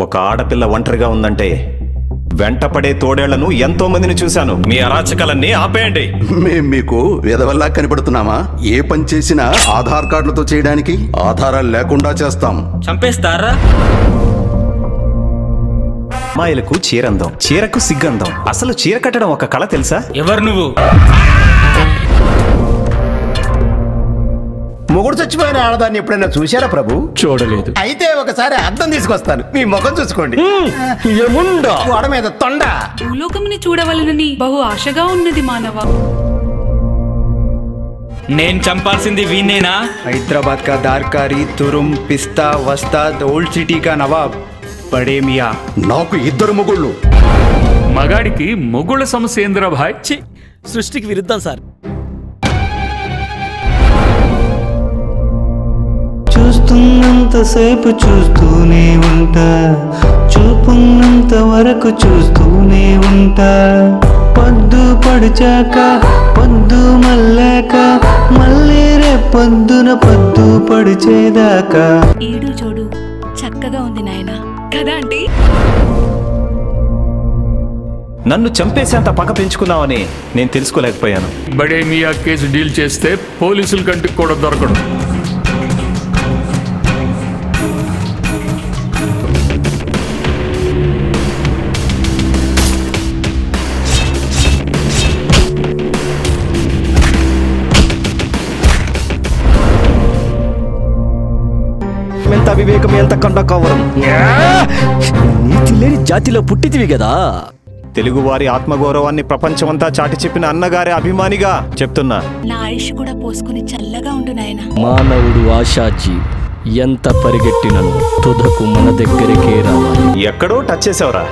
ఒక ఆడపిల్ల ఒంటరిగా ఉందంటే వెంటపడే తోడేళ్లను ఎంతో మందిని చూశాను. మీ అరాచకాలన్నీ ఆపేయండి. మేం మీకు వేదవల్లా కనిపడుతున్నామా? ఏ పని చేసినా ఆధార్ కార్డులతో చేయడానికి ఆధారాలు లేకుండా చేస్తాం. చంపేస్తారా? అమ్మాయిలకు చీరందం, చీరకు సిగ్గందం. అసలు చీర కట్టడం ఒక కళ తెలుసా? ఎవరు నువ్వు? మొగుడు చచ్చిపోయిన ఆడదాన్ని ఎప్పుడైనా చూశారా ప్రభు? చూడలేదు. అయితే ఒకసారి అద్దం తీసుకొస్తాను, మీ ముఖం చూసుకోండి. గోడ మీద తొండ. భూలోకముని చూడవలనని బహు ఆశగా ఉన్నది మానవ. నేను చంపాల్సింది వీణేనా? హైదరాబాద్ కా దార్కారి, తురుం, పిస్తా, వస్తాద్, ఓల్డ్ సిటీ కా నవాబ్ బడే మియా. నాకు 2 మొగుళ్ళు. మగాడికి మొగుళ్ళ సమస్య ఏందిరా భాయ్? సృష్టికి విరుద్ధం సార్. చూస్తున్నంతసేపు చూస్తూనే ఉంటా, చూపున్నంత వరకు చూస్తూనే ఉంటా. పొద్దు పడిచాక పొద్దు మల్లాక మళ్ళీ రేపొద్దున పొద్దు పడిచేదాకా. ఈడు చూడు చక్కగా ఉంది నాయనా, కదా ఆంటీ? నన్ను చంపేసేంత పగ పెంచుకున్నావని నేను తెలుసుకోలేకపోయాను. బడే మియా కేసు డీల్ చేస్తే పోలీసుల కంటికి కూడా దొరకడు. ఎంత వివేకం, ఎంత కండకవరం. నీతి లేని జాతిలో పుట్టితివి కదా. తెలుగువారి ఆత్మగౌరవాన్ని ప్రపంచమంతా చాటి చెప్పిన అన్నగారి అభిమానిగా చెప్తున్నా. నా ఆయుష్ కూడా పోసుకుని చల్లగా ఉండు నాయనా. మానవుడు ఆశాజీ, ఎంత పరిగెట్టినను తుదకు మన దగ్గరికే రావాలి. ఎక్కడో టచ్ చేసావురా.